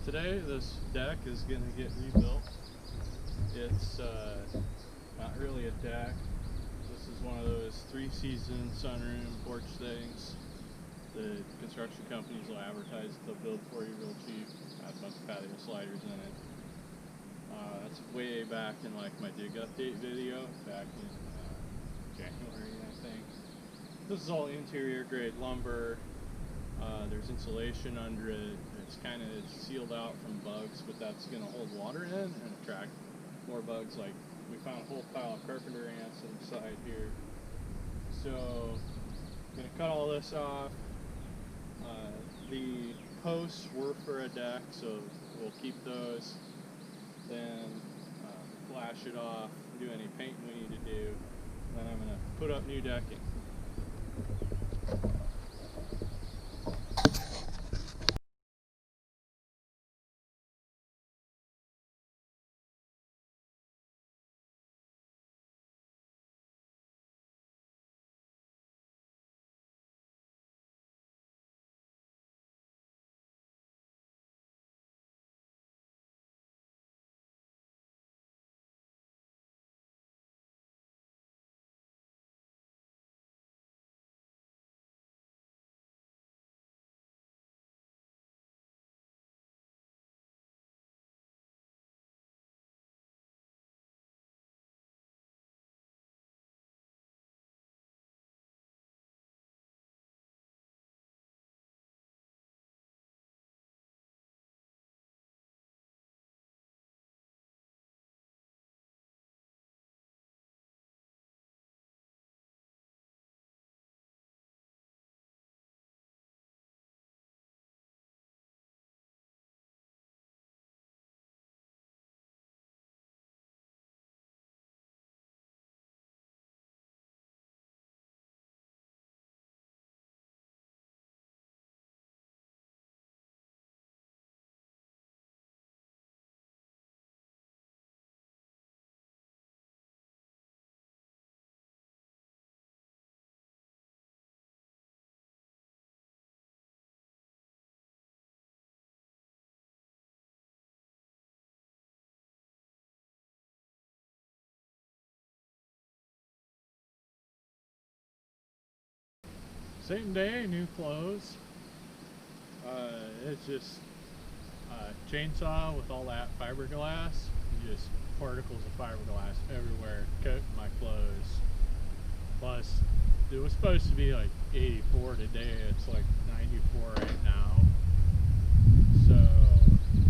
Today this deck is going to get rebuilt. It's not really a deck. This is one of those 3-season sunroom porch things. The construction companies will advertise they'll build for you real cheap. Has a bunch of patio sliders in it. That's way back in like my dig update video back in January, I think. This is all interior grade lumber. There's insulation under it. It's kind of sealed out from bugs, but that's going to hold water in and attract more bugs. Like we found a whole pile of carpenter ants inside here. So I'm going to cut all this off. The posts were for a deck, so we'll keep those. Then flash it off, do any painting we need to do. Then I'm going to put up new decking. Same day, new clothes. It's just a chainsaw with all that fiberglass. Just particles of fiberglass everywhere, coating my clothes. Plus, it was supposed to be like 84 today. It's like 94 right now. So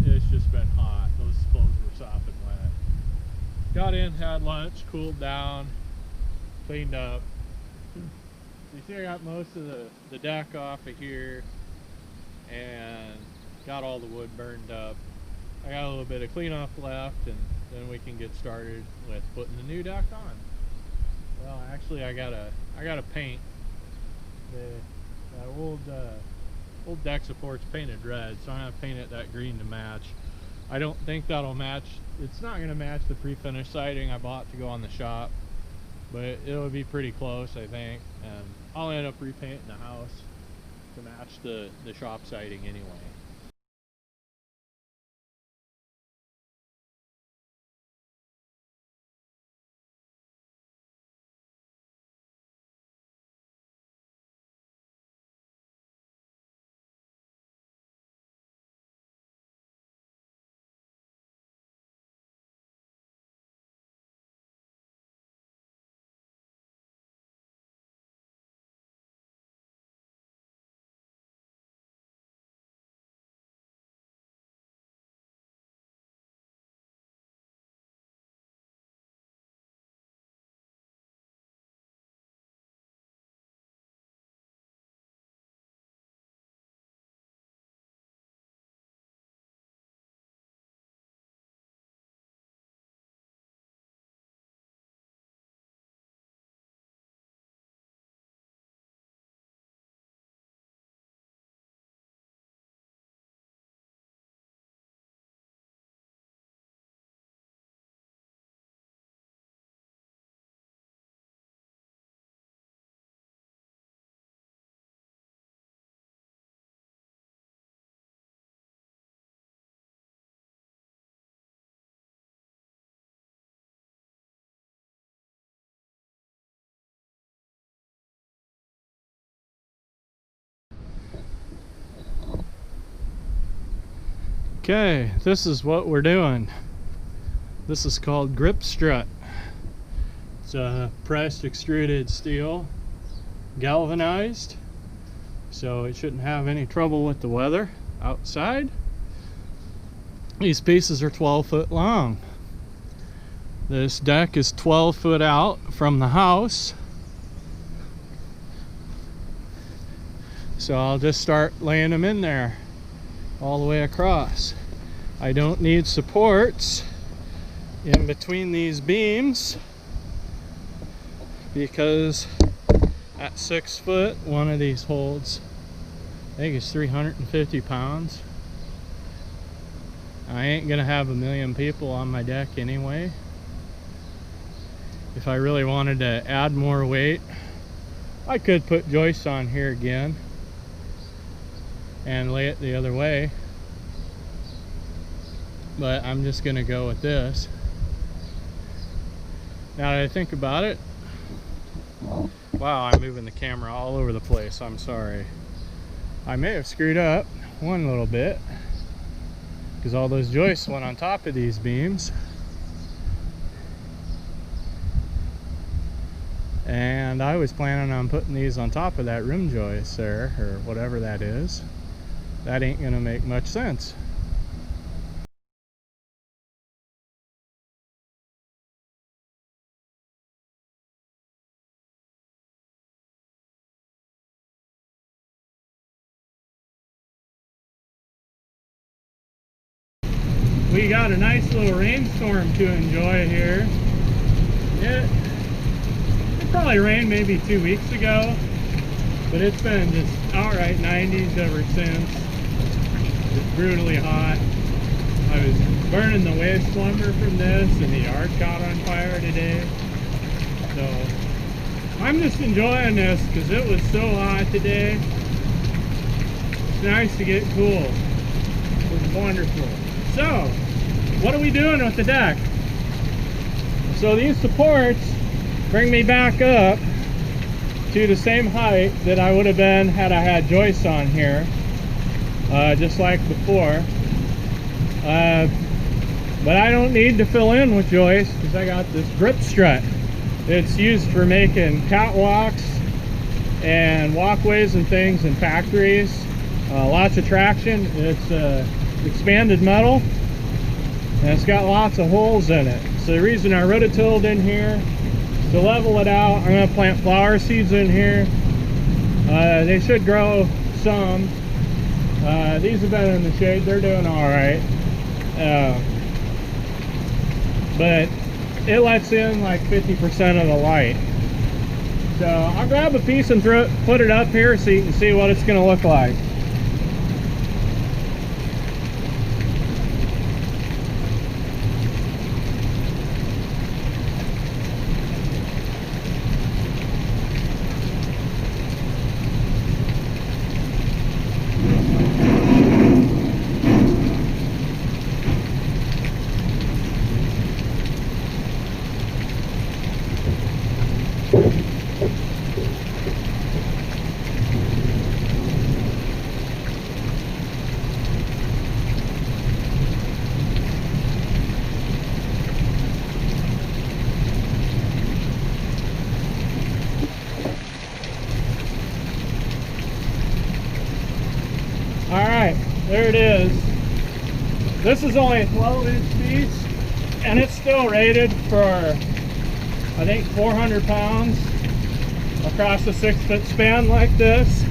it's just been hot. Those clothes were sopping wet. Got in, had lunch, cooled down, cleaned up. You see I got most of the deck off of here and got all the wood burned up. I got a little bit of cleanup left, and then we can get started with putting the new deck on. Well, actually I gotta paint that old deck support's painted red, so I'm gonna paint it that green to match. I don't think that'll match. It's not gonna match the pre-finished siding I bought to go on the shop, but it'll be pretty close, I think, and I'll end up repainting the house to match the shop siding anyway. Okay, this is what we're doing. This is called grip strut. It's a pressed extruded steel, galvanized, so it shouldn't have any trouble with the weather outside. These pieces are 12 foot long. This deck is 12 foot out from the house. So I'll just start laying them in there all the way across. I don't need supports in between these beams because at 6 foot, one of these holds, I think it's 350 pounds. I ain't gonna have a million people on my deck anyway. If I really wanted to add more weight, I could put joists on here again and lay it the other way, but I'm just gonna go with this. Now that I think about it, wow, I'm moving the camera all over the place, I'm sorry. I may have screwed up one little bit because all those joists went on top of these beams, and I was planning on putting these on top of that rim joist there, or whatever that is. That ain't gonna make much sense. We got a nice little rainstorm to enjoy here. It probably rained maybe 2 weeks ago, but it's been just outright 90s ever since. It's brutally hot. I was burning the waste lumber from this, and the yard caught on fire today. So I'm just enjoying this because it was so hot today. It's nice to get cool. It was wonderful. So, what are we doing with the deck? So these supports bring me back up to the same height that I would have been had I had joists on here, just like before. But I don't need to fill in with joists because I got this grip strut. It's used for making catwalks and walkways and things in factories. Lots of traction. It's expanded metal, and it's got lots of holes in it. So the reason I rototilled in here to level it out. I'm going to plant flower seeds in here. They should grow some. These have been in the shade. They're doing all right. But it lets in like 50% of the light. So I'll grab a piece and put it up here so you can see what it's going to look like. Alright, there it is. This is only a 12-inch piece, and it's still rated for, I think, 400 pounds across a 6-foot span like this.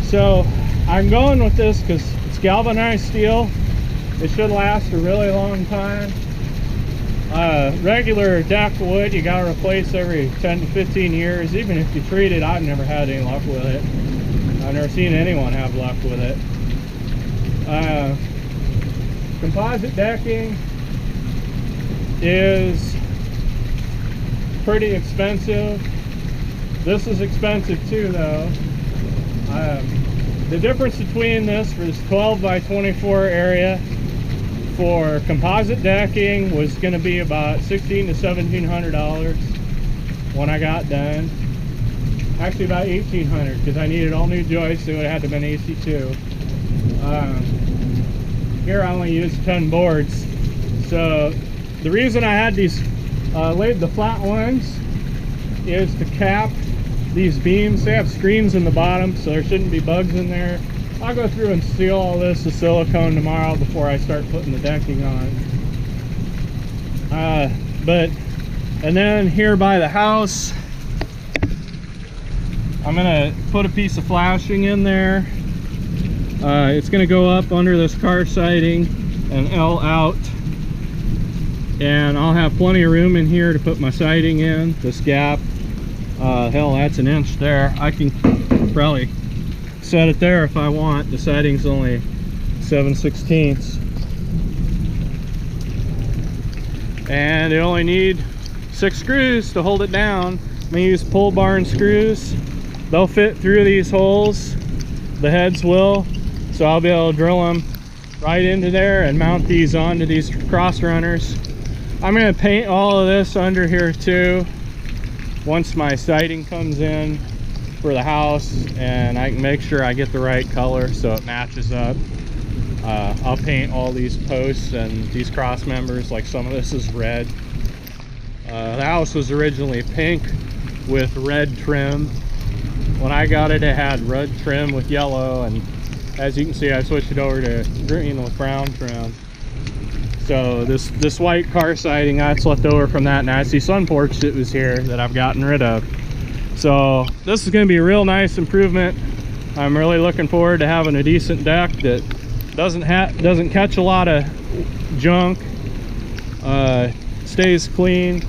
So I'm going with this because it's galvanized steel. It should last a really long time. Regular deck wood you gotta replace every 10 to 15 years. Even if you treat it, I've never had any luck with it. I've never seen anyone have luck with it. Composite decking is pretty expensive. This is expensive too, though. The difference between this for this 12 by 24 area for composite decking was going to be about $1,600 to $1,700 when I got done. Actually about $1,800 because I needed all new joists. It would have had to have been AC2. Here I only use 10 boards. So the reason I had these laid the flat ones is to cap these beams. They have screens in the bottom, so there shouldn't be bugs in there. I'll go through and seal all this with silicone tomorrow before I start putting the decking on. And then here by the house, I'm gonna put a piece of flashing in there. It's gonna go up under this car siding and L out. And I'll have plenty of room in here to put my siding in, this gap. Hell, that's an inch there. I can probably set it there if I want. The siding's only 7/16. And it only need 6 screws to hold it down. I'm gonna use pull barn screws. They'll fit through these holes. The heads will. So I'll be able to drill them right into there and mount these onto these cross runners. I'm gonna paint all of this under here too once my siding comes in for the house, and I can make sure I get the right color so it matches up. I'll paint all these posts and these cross members, like some of this is red. The house was originally pink with red trim. When I got it, it had red trim with yellow, and as you can see, I switched it over to green with brown trim. So this white car siding, that's left over from that nasty sun porch that was here that I've gotten rid of. So this is going to be a real nice improvement. I'm really looking forward to having a decent deck that doesn't catch a lot of junk, stays clean.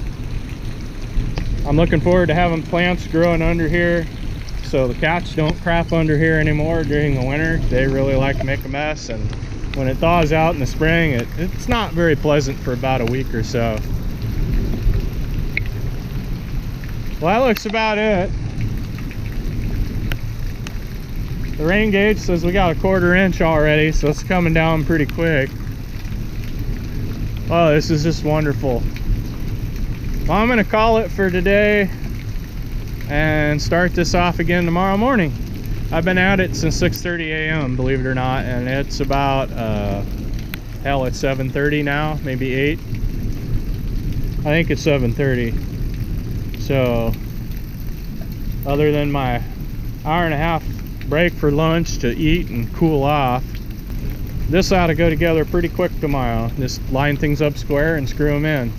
I'm looking forward to having plants growing under here so the cats don't crap under here anymore during the winter. They really like to make a mess, and when it thaws out in the spring, it's not very pleasant for about a week or so. Well, that looks about it. The rain gauge says we got a 1/4 inch already, so it's coming down pretty quick. Oh, this is just wonderful. Well, I'm gonna call it for today and start this off again tomorrow morning. I've been at it since 6:30 a.m., believe it or not, and it's about, hell, it's 7:30 now, maybe 8. I think it's 7:30. So, other than my hour-and-a-half break for lunch to eat and cool off, this ought to go together pretty quick tomorrow. Just line things up square and screw them in.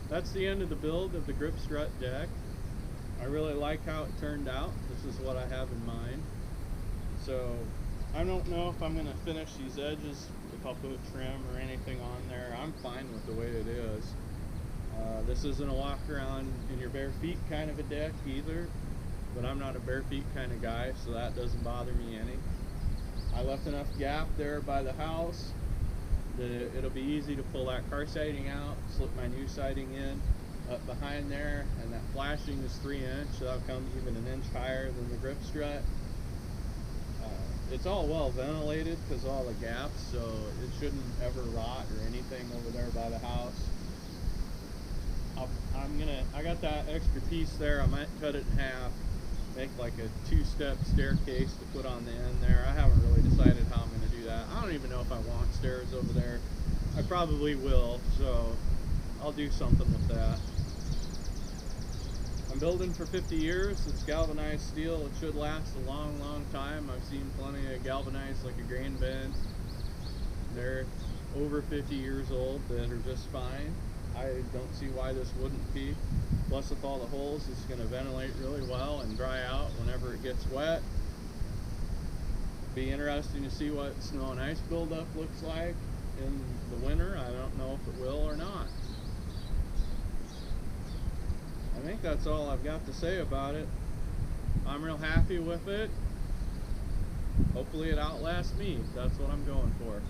That's the end of the build of the grip strut deck. I really like how it turned out. This is what I have in mind. So I don't know if I'm going to finish these edges, if I'll put trim or anything on there. I'm fine with the way it is. This isn't a walk around in your bare feet kind of a deck either, but I'm not a bare feet kind of guy, so that doesn't bother me any. I left enough gap there by the house It'll be easy to pull that car siding out, slip my new siding in up behind there, and that flashing is 3-inch, so that'll come even an inch higher than the grip strut. It's all well ventilated because of all the gaps, so it shouldn't ever rot or anything over there by the house. I got that extra piece there. I might cut it in half, make like a 2-step staircase to put on the end there. I haven't really decided how I'm going to do that. I don't even know if I want stairs over there. I probably will, so I'll do something with that. I'm building for 50 years. It's galvanized steel. It should last a long, long time. I've seen plenty of galvanized like a grain bin. They're over 50 years old that are just fine. I don't see why this wouldn't be. Plus with all the holes, it's going to ventilate really well and dry out whenever it gets wet. Be interesting to see what snow and ice buildup looks like in the winter. I don't know if it will or not. I think that's all I've got to say about it. I'm real happy with it. Hopefully it outlasts me. That's what I'm going for.